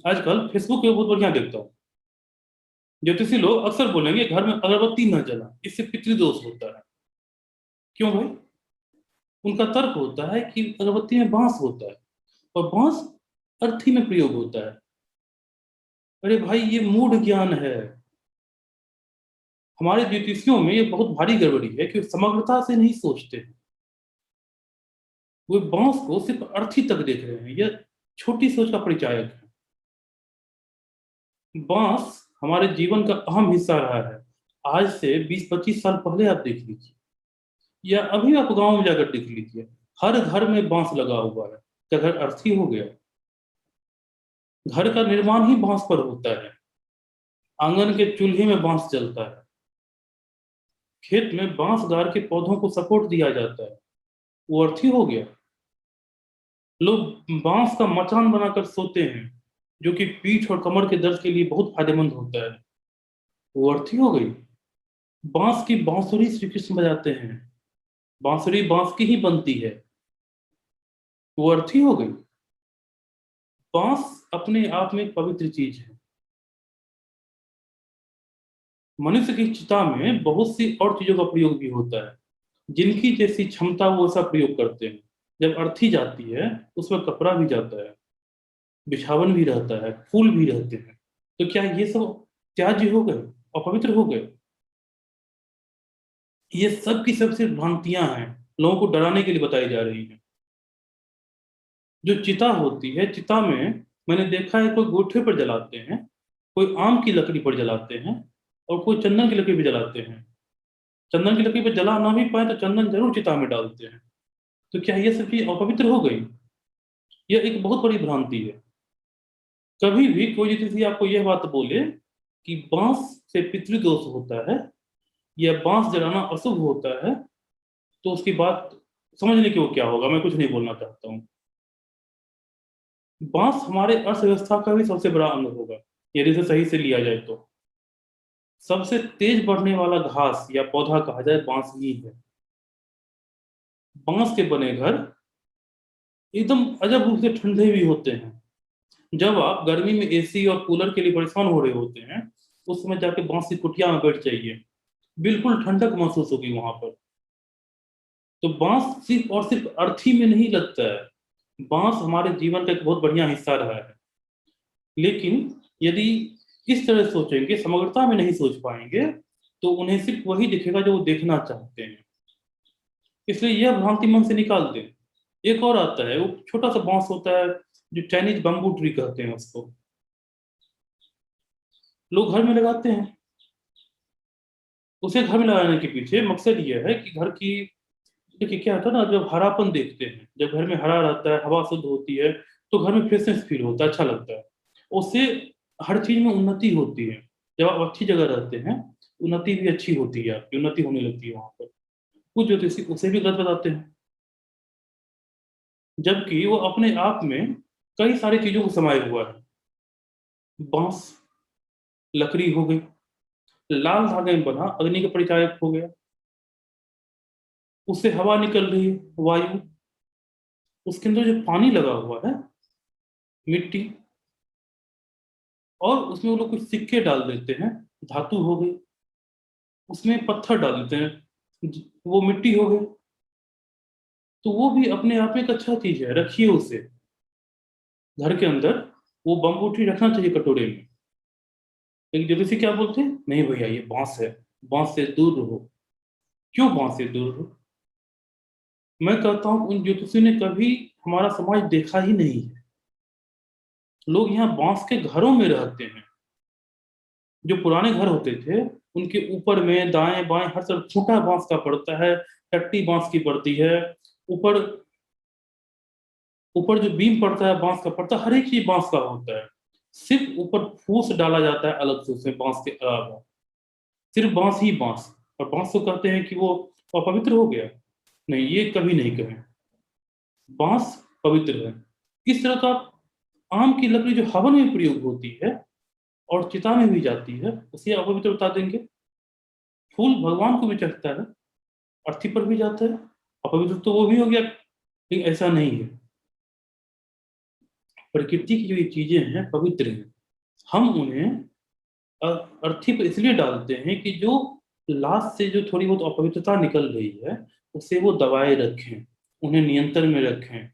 आजकल फेसबुक पे बहुत बढ़िया देखता हूँ, ज्योतिषी लोग अक्सर बोलेंगे घर में अगरबत्ती न जला, इससे पितृदोष होता है। क्यों भाई? उनका तर्क होता है कि अगरबत्ती में बांस होता है और बांस अर्थी में प्रयोग होता है। अरे भाई, ये मूढ़ ज्ञान है। हमारे ज्योतिषियों में ये बहुत भारी गड़बड़ी है कि वो समग्रता से नहीं सोचते। वो बांस को सिर्फ अर्थी तक देख रहे हैं। यह छोटी सोच का परिचायक है। बांस हमारे जीवन का अहम हिस्सा रहा है। आज से 20-25 साल पहले आप देख लीजिए, या अभी आप गांव में जाकर देख लीजिए, हर घर में बांस लगा हुआ है। क्या घर अर्थी हो गया? घर का निर्माण ही बांस पर होता है। आंगन के चूल्हे में बांस जलता है। खेत में बांस गाड़ के पौधों को सपोर्ट दिया जाता है। वो अर्थी हो गया। लोग बांस का मचान बनाकर सोते हैं, जो कि पीठ और कमर के दर्द के लिए बहुत फायदेमंद होता है। वो अर्थी हो गई। बांस की बांसुरी श्री कृष्ण बजाते हैं। बांसुरी बांस की ही बनती है। वो अर्थी हो गई। बांस अपने आप में एक पवित्र चीज है। मनुष्य की चिता में बहुत सी और चीजों का प्रयोग भी होता है। जिनकी जैसी क्षमता वो ऐसा प्रयोग करते हैं। जब अर्थी जाती है, उसमें कपड़ा भी जाता है, बिछावन भी रहता है, फूल भी रहते हैं। तो क्या ये सब त्याज्य हो गए, अपवित्र हो गए? ये सब की सब सिर्फ भ्रांतियां हैं, लोगों को डराने के लिए बताई जा रही हैं। जो चिता होती है, चिता में मैंने देखा है कोई गोठे पर जलाते हैं, कोई आम की लकड़ी पर जलाते हैं, और कोई चंदन की लकड़ी पर जलाते हैं। चंदन की लकड़ी पर जला ना भी पाए तो चंदन जरूर चिता में डालते हैं। तो क्या ये सब चीज अपवित्र हो गई? यह एक बहुत बड़ी भ्रांति है। कभी भी कोई किसी आपको यह बात बोले कि बांस से पितृदोष होता है या बांस जलाना अशुभ होता है, तो उसकी बात समझने की वो क्या होगा, मैं कुछ नहीं बोलना चाहता हूँ। बांस हमारे अर्थव्यवस्था का भी सबसे बड़ा अंग होगा, यदि इसे सही से लिया जाए तो। सबसे तेज बढ़ने वाला घास या पौधा कहा जाए बांस ही है। बांस के बने घर एकदम अजब रूप से ठंडे भी होते हैं। जब आप गर्मी में एसी और कूलर के लिए परेशान हो रहे होते हैं, उस समय जाके बांस की कुटिया में बैठ जाइए, बिल्कुल ठंडक महसूस होगी वहां पर। तो बांस सिर्फ और सिर्फ अर्थी में नहीं लगता है। बांस हमारे जीवन का एक बहुत बढ़िया हिस्सा रहा है। लेकिन यदि इस तरह सोचेंगे, समग्रता में नहीं सोच पाएंगे, तो उन्हें सिर्फ वही दिखेगा जो वो देखना चाहते हैं। इसलिए यह भ्रांति मन से निकाल दें। एक और आता है, वो छोटा सा बांस होता है, जो चाइनीज बम्बू ट्री कहते हैं उसको। लोग घर में लगाते हैं। उसे घर में लगाने के पीछे मकसद यह है कि घर की, देखिए क्या होता है ना, जब हरापन देखते हैं, जब घर में हरा रहता है, हवा शुद्ध होती है, तो घर में फ्रेशनेस फील होता है, अच्छा लगता है। उससे हर चीज में उन्नति होती है। जब आप अच्छी जगह रहते हैं, उन्नति भी अच्छी होती है, आपकी उन्नति होने लगती है वहां पर। कुछ ज्योतिषी उसे भी गलत बताते हैं, जबकि वो अपने आप में कई सारी चीजों को समाये हुआ है। बांस लकड़ी हो गई, लाल धागे में बना अग्नि का परिचायक हो गया। उससे हवा निकल रही है, वायु। उसके अंदर जो पानी लगा हुआ है, मिट्टी, और उसमें वो लोग कुछ सिक्के डाल देते हैं, धातु हो गई। उसमें पत्थर डाल देते हैं, वो मिट्टी हो गई। तो वो भी अपने आप में एक अच्छा चीज है, रखिए उसे घर के अंदर। वो बम्बू ट्री रखना चाहिए कटोरे में। लेकिन ज्योतिषी क्या बोलते हैं, नहीं भैया ये बांस है, बांस से दूर रहो। क्यों बांस से दूर रहो? मैं कहता हूँ उन ज्योतिषी ने कभी हमारा समाज देखा ही नहीं है। लोग यहाँ बांस के घरों में रहते हैं। जो पुराने घर होते थे, उनके ऊपर में दाएं बाएं हर तरफ खूंटा बांस का पड़ता है, टट्टी बांस की पड़ती है। ऊपर ऊपर जो बीम पड़ता है बांस का पड़ता है, हर एक चीज बांस का होता है। सिर्फ ऊपर फूस डाला जाता है अलग से, उसमें बांस के अलावा सिर्फ बांस ही बांस। और बांस को कहते हैं कि वो अपवित्र हो गया। नहीं, ये कभी नहीं कहें। बांस पवित्र है। इस तरह का आप आम की लकड़ी जो हवन में प्रयोग होती है और चिता में भी जाती है, उसे अपवित्र बता देंगे। फूल भगवान को भी चढ़ता है, अर्थी पर भी जाता है, अपवित्र तो वो भी हो गया। लेकिन ऐसा नहीं है। प्रकृति की जो ये चीजें हैं पवित्र हैं, हम उन्हें अर्थी पर इसलिए डालते हैं कि जो लाश से जो थोड़ी बहुत अपवित्रता निकल रही है उसे वो दबाए रखें, उन्हें नियंत्रण में रखें।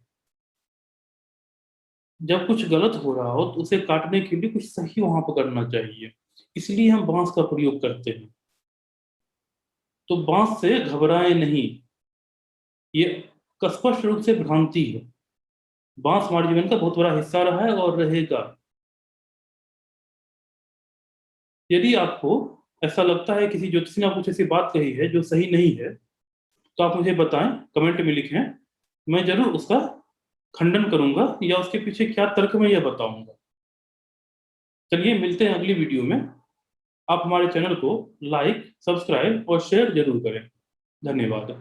जब कुछ गलत हो रहा हो तो उसे काटने के लिए कुछ सही वहां पर करना चाहिए, इसलिए हम बांस का प्रयोग करते हैं। तो बांस से घबराएं नहीं, ये स्पष्ट रूप से भ्रांति है। बांस हमारे जीवन का बहुत बड़ा हिस्सा रहा है और रहेगा। यदि आपको ऐसा लगता है किसी ज्योतिषी ने कुछ ऐसी बात कही है जो सही नहीं है, तो आप मुझे बताएं, कमेंट में लिखें। मैं जरूर उसका खंडन करूंगा या उसके पीछे क्या तर्क मैं यह बताऊंगा। चलिए मिलते हैं अगली वीडियो में। आप हमारे चैनल को लाइक, सब्सक्राइब और शेयर जरूर करें। धन्यवाद।